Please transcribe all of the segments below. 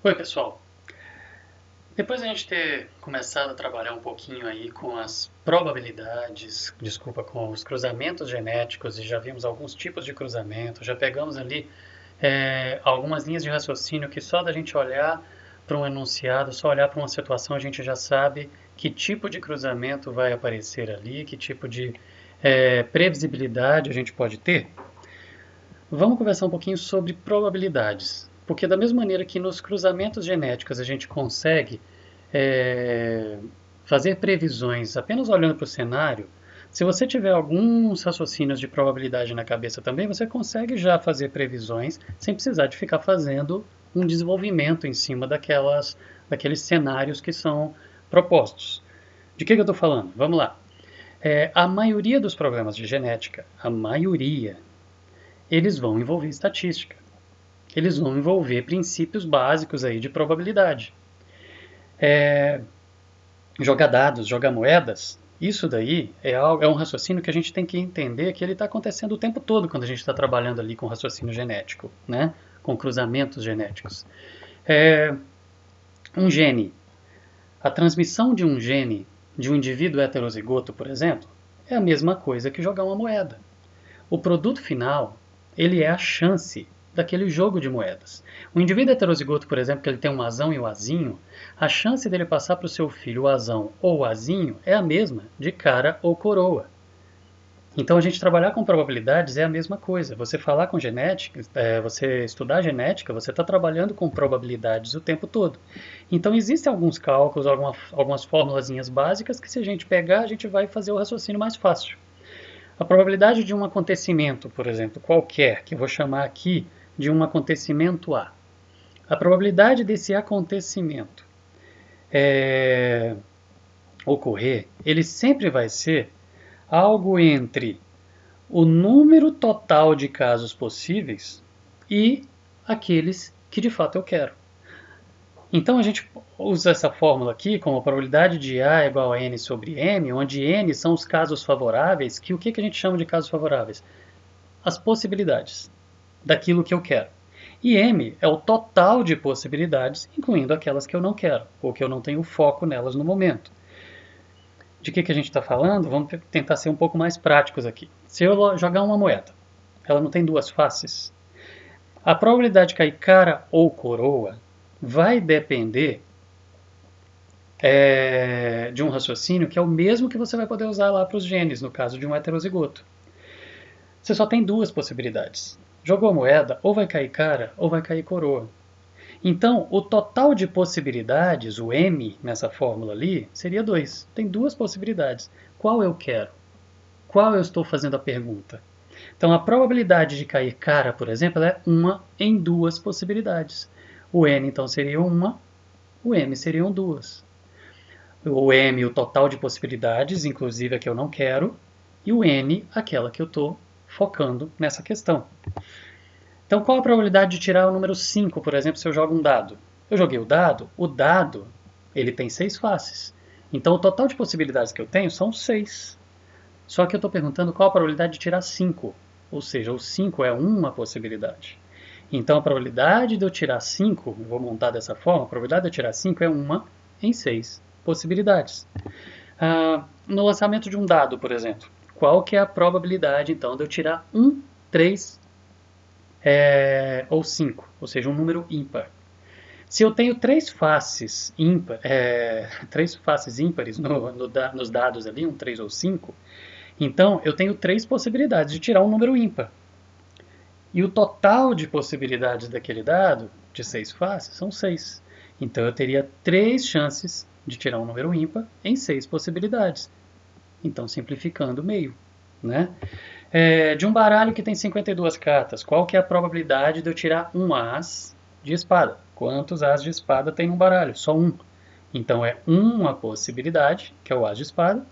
Oi, pessoal. Depois de a gente ter começado a trabalhar um pouquinho aí com as probabilidades, desculpa, com os cruzamentos genéticos e já vimos alguns tipos de cruzamento, já pegamos ali algumas linhas de raciocínio que só da gente olhar para um enunciado, só olhar para uma situação, a gente já sabe que tipo de cruzamento vai aparecer ali, que tipo de previsibilidade a gente pode ter. Vamos conversar um pouquinho sobre probabilidades, porque da mesma maneira que nos cruzamentos genéticos a gente consegue é, fazer previsões apenas olhando para o cenário, se você tiver alguns raciocínios de probabilidade na cabeça também, você consegue já fazer previsões sem precisar de ficar fazendo um desenvolvimento em cima daqueles cenários que são propostos. De que eu estou falando? Vamos lá. A maioria dos problemas de genética, a maioria, eles vão envolver estatística. Eles vão envolver princípios básicos aí de probabilidade. Jogar dados, jogar moedas, isso daí é um raciocínio que a gente tem que entender que ele está acontecendo o tempo todo quando a gente está trabalhando ali com raciocínio genético, né? Com cruzamentos genéticos. Um gene, a transmissão de um gene de um indivíduo heterozigoto, por exemplo, é a mesma coisa que jogar uma moeda. O produto final, ele é a chance daquele jogo de moedas. O indivíduo heterozigoto, por exemplo, que ele tem um azão e um azinho, a chance dele passar para o seu filho o azão ou o azinho é a mesma de cara ou coroa. Então a gente trabalhar com probabilidades é a mesma coisa. Você falar com genética, você estudar genética, você está trabalhando com probabilidades o tempo todo. Então existem alguns cálculos, algumas formulazinhas básicas que se a gente pegar, a gente vai fazer o raciocínio mais fácil. A probabilidade de um acontecimento, por exemplo, qualquer, que eu vou chamar aqui de um acontecimento A. A probabilidade desse acontecimento ocorrer, ele sempre vai ser algo entre o número total de casos possíveis e aqueles que de fato eu quero. Então a gente usa essa fórmula aqui como a probabilidade de A é igual a N sobre M, onde N são os casos favoráveis, que o que a gente chama de casos favoráveis? As possibilidades daquilo que eu quero. E M é o total de possibilidades, incluindo aquelas que eu não quero, ou que eu não tenho foco nelas no momento. De que a gente está falando? Vamos tentar ser um pouco mais práticos aqui. Se eu jogar uma moeda, ela não tem duas faces. A probabilidade de cair cara ou coroa vai depender de um raciocínio que é o mesmo que você vai poder usar lá para os genes, no caso de um heterozigoto. Você só tem duas possibilidades. Jogou a moeda, ou vai cair cara, ou vai cair coroa. Então, o total de possibilidades, o M nessa fórmula ali, seria 2. Tem duas possibilidades. Qual eu quero? Qual eu estou fazendo a pergunta? Então, a probabilidade de cair cara, por exemplo, é uma em duas possibilidades. O N, então, seria uma, o M seriam duas. O M, o total de possibilidades, inclusive a que eu não quero, e o N, aquela que eu estou focando nessa questão. Então, qual a probabilidade de tirar o número 5, por exemplo, se eu jogo um dado? Eu joguei o dado ele tem 6 faces. Então, o total de possibilidades que eu tenho são 6. Só que eu estou perguntando qual a probabilidade de tirar 5. Ou seja, o 5 é uma possibilidade. Então, a probabilidade de eu tirar 5, eu vou montar dessa forma, a probabilidade de eu tirar 5 é uma em 6 possibilidades. No lançamento de um dado, por exemplo, qual que é a probabilidade, então, de eu tirar 1, 3 ou 5, ou seja, um número ímpar. Se eu tenho três faces ímpares nos dados ali, um 3 ou 5, então eu tenho três possibilidades de tirar um número ímpar. E o total de possibilidades daquele dado, de 6 faces, são 6. Então eu teria 3 chances de tirar um número ímpar em 6 possibilidades. Então simplificando meio, né? De um baralho que tem 52 cartas, qual que é a probabilidade de eu tirar um as de espada? Quantos as de espada tem num baralho? Só um. Então é uma possibilidade, que é o as de espada,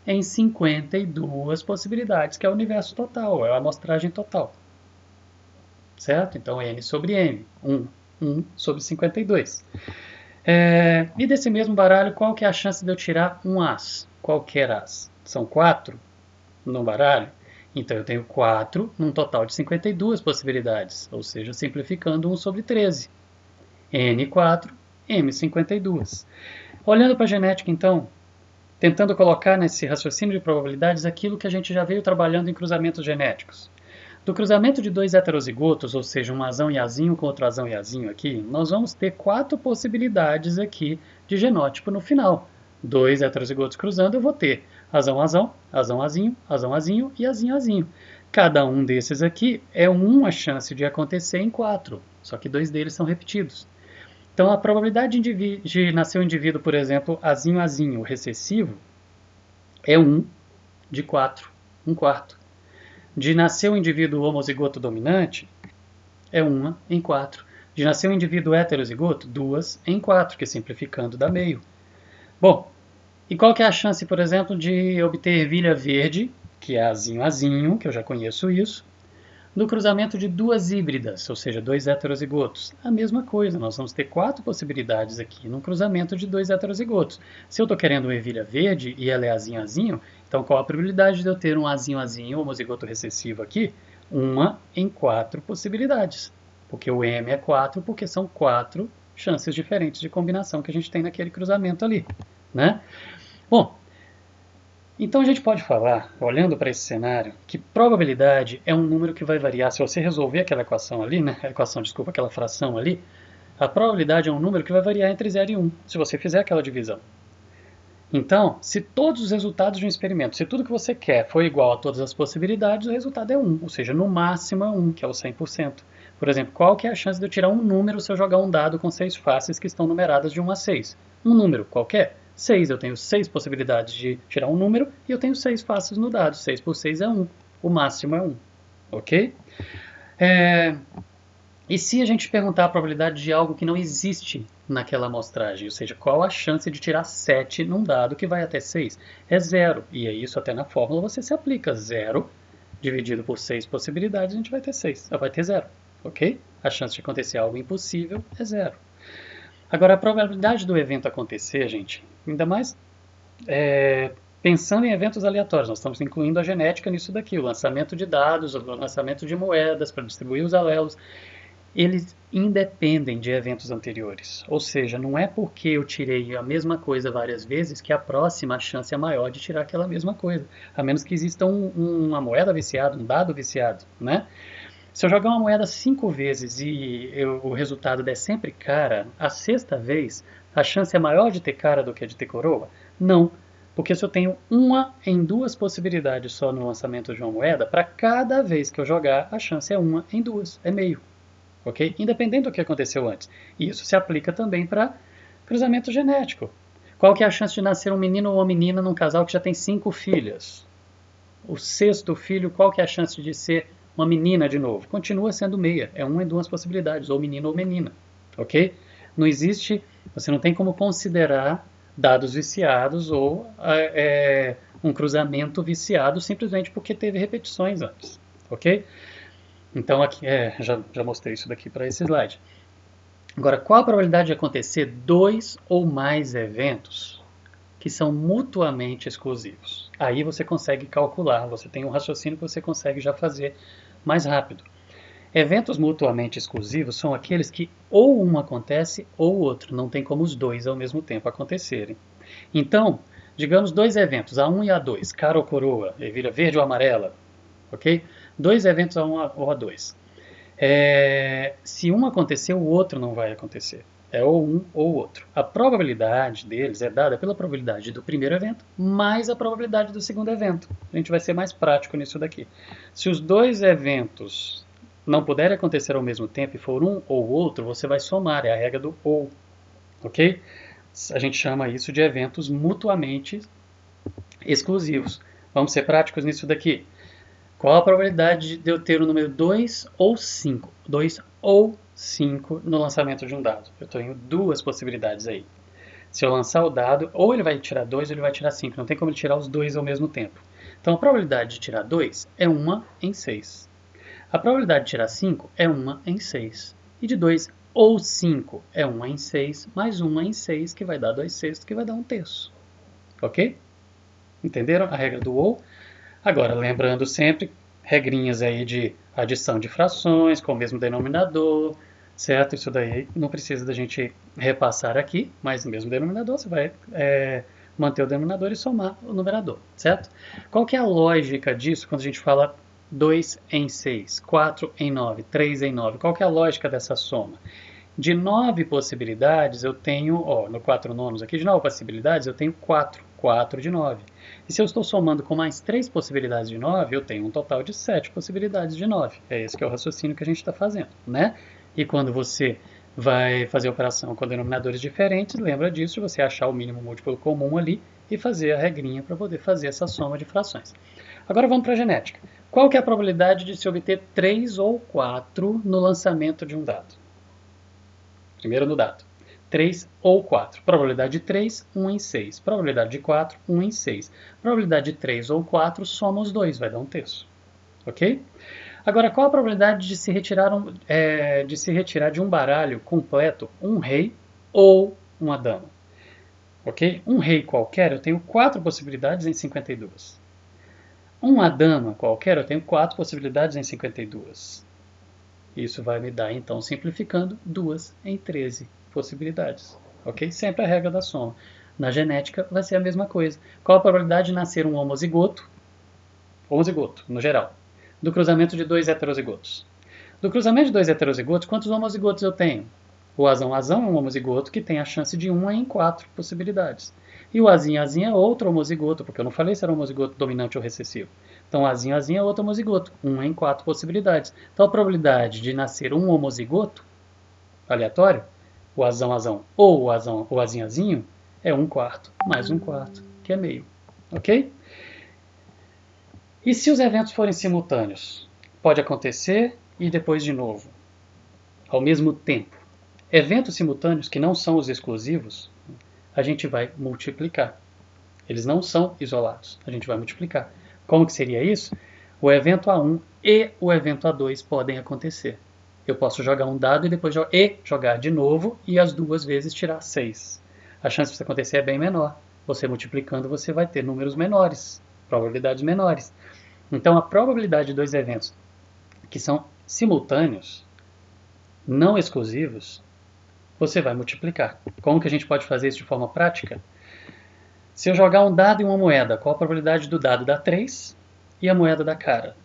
em 52 possibilidades, que é o universo total, é a amostragem total. Certo? Então N sobre M, 1 sobre 52. E desse mesmo baralho, qual que é a chance de eu tirar um as? Qualquer as. São 4 no baralho? Então eu tenho 4 num total de 52 possibilidades, ou seja, simplificando 1 sobre 13. N4, M52. Olhando para a genética, então, tentando colocar nesse raciocínio de probabilidades aquilo que a gente já veio trabalhando em cruzamentos genéticos. Do cruzamento de dois heterozigotos, ou seja, um azão e azinho com outro azão e azinho aqui, nós vamos ter 4 possibilidades aqui de genótipo no final. Dois heterozigotos cruzando, eu vou ter azão-azão, azão-azinho, azão-azinho e azinho-azinho. Cada um desses aqui é uma chance de acontecer em 4, só que 2 deles são repetidos. Então, a probabilidade de nascer um indivíduo, por exemplo, azinho-azinho recessivo, é 1 de 4, 1/4. De nascer um indivíduo homozigoto dominante, é 1 em 4. De nascer um indivíduo heterozigoto, 2 em 4, que simplificando dá meio. Bom, e qual que é a chance, por exemplo, de obter ervilha verde, que é azinho-azinho, que eu já conheço isso, no cruzamento de duas híbridas, ou seja, 2 heterozigotos? A mesma coisa, nós vamos ter 4 possibilidades aqui no cruzamento de 2 heterozigotos. Se eu estou querendo uma ervilha verde e ela é azinho-azinho, então qual a probabilidade de eu ter um azinho-azinho homozigoto recessivo aqui? 1 em 4 possibilidades, porque o M é 4, porque são 4 chances diferentes de combinação que a gente tem naquele cruzamento ali, né? Bom, então a gente pode falar, olhando para esse cenário, que probabilidade é um número que vai variar. Se você resolver aquela equação ali, né, aquela fração ali, a probabilidade é um número que vai variar entre 0 e 1, se você fizer aquela divisão. Então, se todos os resultados de um experimento, se tudo que você quer for igual a todas as possibilidades, o resultado é 1, ou seja, no máximo é 1, que é o 100%. Por exemplo, qual que é a chance de eu tirar um número se eu jogar um dado com 6 faces que estão numeradas de 1 a 6? Um número qualquer? 6, eu tenho 6 possibilidades de tirar um número e eu tenho 6 faces no dado. 6 por 6 é 1. O máximo é 1. Ok? E se a gente perguntar a probabilidade de algo que não existe naquela amostragem, ou seja, qual a chance de tirar 7 num dado que vai até 6? É 0. E é isso até na fórmula você se aplica. 0 dividido por 6 possibilidades, a gente vai ter 6. Vai ter 0. Ok? A chance de acontecer algo impossível é 0. Agora, a probabilidade do evento acontecer, gente, ainda mais pensando em eventos aleatórios, nós estamos incluindo a genética nisso daqui, o lançamento de dados, o lançamento de moedas para distribuir os alelos, eles independem de eventos anteriores. Ou seja, não é porque eu tirei a mesma coisa várias vezes que a próxima chance é maior de tirar aquela mesma coisa, a menos que exista uma moeda viciada, um dado viciado, né? Se eu jogar uma moeda 5 vezes e o resultado der sempre cara, a sexta vez, a chance é maior de ter cara do que de ter coroa? Não, porque se eu tenho 1 em 2 possibilidades só no lançamento de uma moeda, para cada vez que eu jogar, a chance é 1 em 2, é meio. Ok? Independente do que aconteceu antes. E isso se aplica também para cruzamento genético. Qual que é a chance de nascer um menino ou uma menina num casal que já tem 5 filhas? O sexto filho, qual que é a chance de ser uma menina de novo? Continua sendo meia, é 1 em 2 possibilidades, ou menino ou menina, ok? Não existe, você não tem como considerar dados viciados ou um cruzamento viciado simplesmente porque teve repetições antes, ok? Então aqui, já mostrei isso daqui para esse slide. Agora, qual a probabilidade de acontecer 2 ou mais eventos que são mutuamente exclusivos? Aí você consegue calcular, você tem um raciocínio que você consegue já fazer mais rápido. Eventos mutuamente exclusivos são aqueles que ou um acontece ou o outro, não tem como os dois ao mesmo tempo acontecerem. Então, digamos 2 eventos, A1 e A2, cara ou coroa, ervilha verde ou amarela, ok? 2 eventos A1 ou A2. Se um acontecer, o outro não vai acontecer. É ou um ou o outro. A probabilidade deles é dada pela probabilidade do primeiro evento mais a probabilidade do segundo evento. A gente vai ser mais prático nisso daqui. Se os 2 eventos não puderem acontecer ao mesmo tempo e for um ou outro, você vai somar, é a regra do ou. Ok? A gente chama isso de eventos mutuamente exclusivos. Vamos ser práticos nisso daqui. Qual a probabilidade de eu ter o número 2 ou 5? 2 ou 5 no lançamento de um dado. Eu tenho 2 possibilidades aí. Se eu lançar o dado, ou ele vai tirar 2 ou ele vai tirar 5. Não tem como ele tirar os 2 ao mesmo tempo. Então a probabilidade de tirar 2 é 1 em 6. A probabilidade de tirar 5 é 1 em 6. E de 2 ou 5 é 1 em 6, mais 1 em 6, que vai dar 2/6, que vai dar 1/3. Ok? Entenderam a regra do ou? Agora, lembrando sempre, regrinhas aí de adição de frações com o mesmo denominador, certo? Isso daí não precisa da gente repassar aqui, mas no mesmo denominador você vai manter o denominador e somar o numerador, certo? Qual que é a lógica disso quando a gente fala 2 em 6, 4 em 9, 3 em 9? Qual que é a lógica dessa soma? De 9 possibilidades eu tenho, no 4 nonos aqui, de 9 possibilidades eu tenho 4 de 9. E se eu estou somando com mais 3 possibilidades de 9, eu tenho um total de 7 possibilidades de 9. É esse que é o raciocínio que a gente está fazendo, né? E quando você vai fazer a operação com denominadores diferentes, lembra disso, de você achar o mínimo múltiplo comum ali e fazer a regrinha para poder fazer essa soma de frações. Agora vamos para a genética. Qual que é a probabilidade de se obter 3 ou 4 no lançamento de um dado? Primeiro no dado. 3 ou 4. Probabilidade de 3, 1 em 6. Probabilidade de 4, 1 em 6. Probabilidade de 3 ou 4, soma os dois, vai dar 1/3. Ok? Agora, qual a probabilidade de se retirar de um baralho completo um rei ou uma dama? Ok? Um rei qualquer, eu tenho 4 possibilidades em 52. Uma dama qualquer, eu tenho 4 possibilidades em 52. Isso vai me dar, então, simplificando, 2 em 13 possibilidades. Ok? Sempre a regra da soma. Na genética vai ser a mesma coisa. Qual a probabilidade de nascer um homozigoto? Homozigoto, no geral. Do cruzamento de 2 heterozigotos. Do cruzamento de 2 heterozigotos, quantos homozigotos eu tenho? O azão é um homozigoto que tem a chance de 1 em 4 possibilidades. E o azinho é outro homozigoto, porque eu não falei se era homozigoto dominante ou recessivo. Então, azinho é outro homozigoto, 1 em 4 possibilidades. Então, a probabilidade de nascer um homozigoto aleatório, o azão ou o azinho, é 1/4 mais 1/4, que é meio. Ok? E se os eventos forem simultâneos? Pode acontecer e depois de novo, ao mesmo tempo. Eventos simultâneos, que não são os exclusivos, a gente vai multiplicar. Eles não são isolados, a gente vai multiplicar. Como que seria isso? O evento A1 e o evento A2 podem acontecer. Eu posso jogar um dado e depois jogar de novo e as duas vezes tirar 6. A chance disso acontecer é bem menor. Você multiplicando, você vai ter números menores, probabilidades menores. Então, a probabilidade de dois eventos que são simultâneos, não exclusivos, você vai multiplicar. Como que a gente pode fazer isso de forma prática? Se eu jogar um dado e uma moeda, qual a probabilidade do dado dar 3 e a moeda dar cara?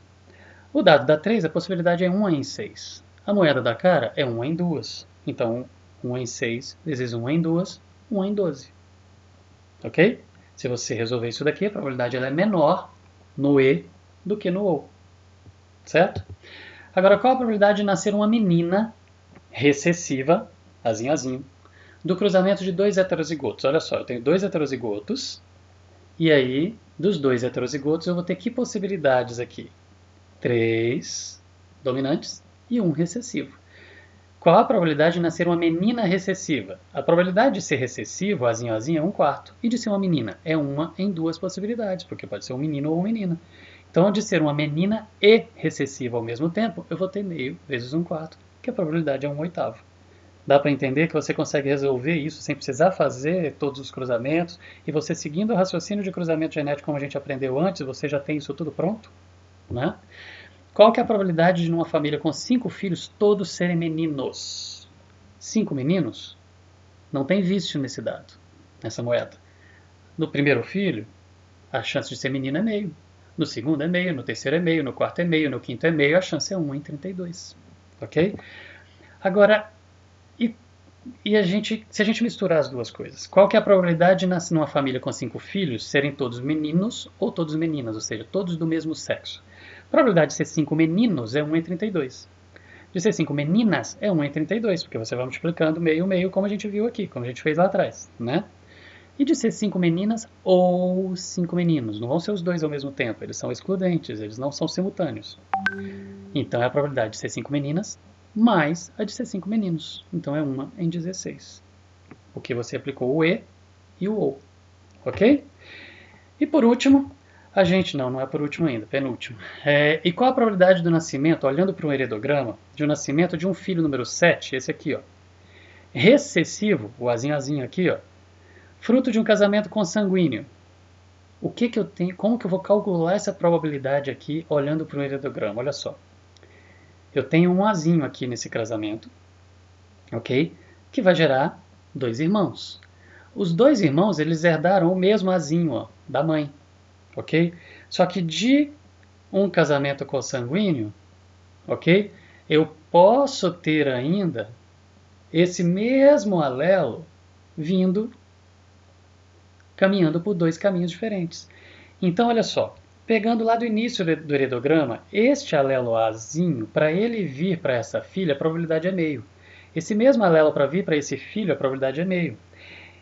O dado dá 3, a possibilidade é 1 em 6. A moeda da cara é 1 em 2. Então, 1 em 6 vezes 1 em 2, 1 em 12. Ok? Se você resolver isso daqui, a probabilidade ela é menor no E do que no O. Certo? Agora, qual a probabilidade de nascer uma menina recessiva, azinho, do cruzamento de 2 heterozigotos? Olha só, eu tenho 2 heterozigotos, e aí, dos 2 heterozigotos, eu vou ter que possibilidades aqui? 3 dominantes e 1 recessivo. Qual a probabilidade de nascer uma menina recessiva? A probabilidade de ser recessivo, azinho, é 1/4. E de ser uma menina? É 1 em 2 possibilidades, porque pode ser um menino ou uma menina. Então, de ser uma menina e recessiva ao mesmo tempo, eu vou ter meio vezes 1/4, que a probabilidade é 1/8. Dá para entender que você consegue resolver isso sem precisar fazer todos os cruzamentos, e você seguindo o raciocínio de cruzamento genético como a gente aprendeu antes, você já tem isso tudo pronto? Né? Qual que é a probabilidade de numa família com 5 filhos todos serem meninos? 5 meninos? Não tem vício nesse dado, nessa moeda. No primeiro filho, a chance de ser menino é meio. No segundo é meio, no terceiro é meio, no quarto é meio, no quinto é meio, a chance é 1 em 32. Ok? Agora, se a gente misturar as duas coisas, qual que é a probabilidade de nascer numa família com 5 filhos serem todos meninos ou todos meninas, ou seja, todos do mesmo sexo? A probabilidade de ser 5 meninos é 1 em 32. De ser 5 meninas é 1 em 32, porque você vai multiplicando meio, como a gente viu aqui, como a gente fez lá atrás, né? E de ser 5 meninas ou 5 meninos. Não vão ser os dois ao mesmo tempo, eles são excludentes, eles não são simultâneos. Então é a probabilidade de ser 5 meninas mais a de ser 5 meninos. Então é 1 em 16. Porque você aplicou o E e o OU. Ok? E por último, não é por último ainda, penúltimo. E qual a probabilidade do nascimento, olhando para um heredograma, de um nascimento de um filho número 7, esse aqui, ó, recessivo, o azinho aqui, ó, fruto de um casamento consanguíneo? O que eu tenho? Como que eu vou calcular essa probabilidade aqui olhando para um heredograma? Olha só. Eu tenho um azinho aqui nesse casamento ok? Que vai gerar 2 irmãos. Os 2 irmãos, eles herdaram o mesmo azinho, ó, da mãe, ok? Só que de um casamento consanguíneo, ok? Eu posso ter ainda esse mesmo alelo vindo, caminhando por 2 caminhos diferentes. Então, olha só, pegando lá do início do heredograma, este alelo Azinho, para ele vir para essa filha, a probabilidade é meio. Esse mesmo alelo para vir para esse filho, a probabilidade é meio.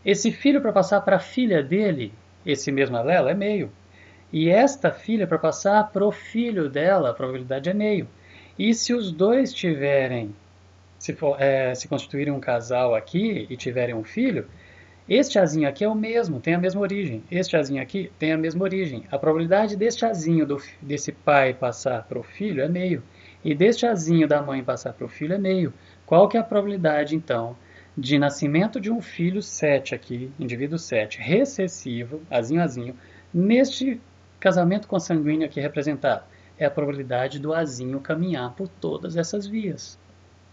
Esse filho para passar para a filha dele, esse mesmo alelo, é meio. E esta filha para passar para o filho dela, a probabilidade é meio. E se os dois tiverem, se constituírem um casal aqui e tiverem um filho, este azinho aqui é o mesmo, tem a mesma origem. Este azinho aqui tem a mesma origem. A probabilidade deste azinho desse pai passar para o filho é meio. E deste azinho da mãe passar para o filho é meio. Qual que é a probabilidade, então, de nascimento de um filho 7 aqui, indivíduo 7, recessivo, azinho, neste casamento consanguíneo aqui representado? É a probabilidade do azinho caminhar por todas essas vias,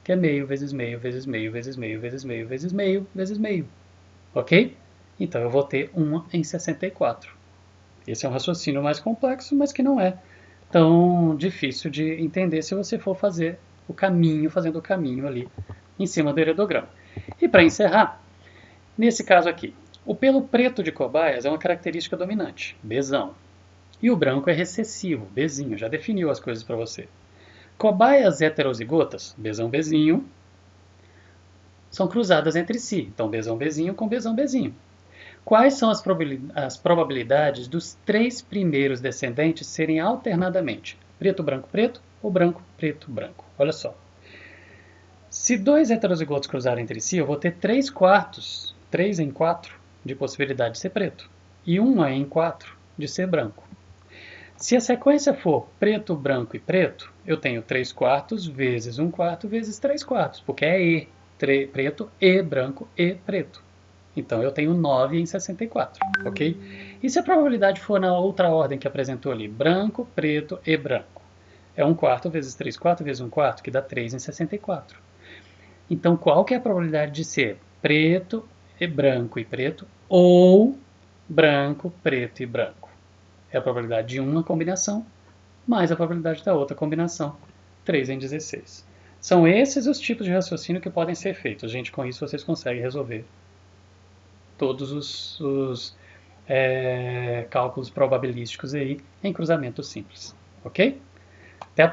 que é meio vezes meio, vezes meio, vezes meio, vezes meio, vezes meio, vezes meio. Ok? Então eu vou ter 1 em 64. Esse é um raciocínio mais complexo, mas que não é tão difícil de entender se você for fazer o caminho, fazendo o caminho ali em cima do heredograma. E para encerrar, nesse caso aqui, o pelo preto de cobaias é uma característica dominante, Bzão. E o branco é recessivo, Bzinho, já definiu as coisas para você. Cobaias heterozigotas, Bzão, Bzinho, são cruzadas entre si. Então, Bzão, Bzinho com Bzão, Bzinho. Quais são as probabilidades dos 3 primeiros descendentes serem alternadamente preto, branco, preto ou branco, preto, branco? Olha só. Se 2 heterozigotos cruzarem entre si, eu vou ter 3 quartos, 3 em 4, de possibilidade de ser preto. E 1 em 4 de ser branco. Se a sequência for preto, branco e preto, eu tenho 3 quartos vezes 1 quarto vezes 3 quartos, porque é E, preto e branco e preto. Então eu tenho 9 em 64, ok? E se a probabilidade for na outra ordem que apresentou ali, branco, preto e branco? É 1 quarto vezes 3 quartos vezes 1 quarto, que dá 3 em 64. Então qual que é a probabilidade de ser preto e preto ou branco, preto e branco? É a probabilidade de uma combinação mais a probabilidade da outra combinação, 3 em 16. São esses os tipos de raciocínio que podem ser feitos. Gente, com isso vocês conseguem resolver todos os cálculos probabilísticos aí em cruzamento simples. Ok? Até a próxima.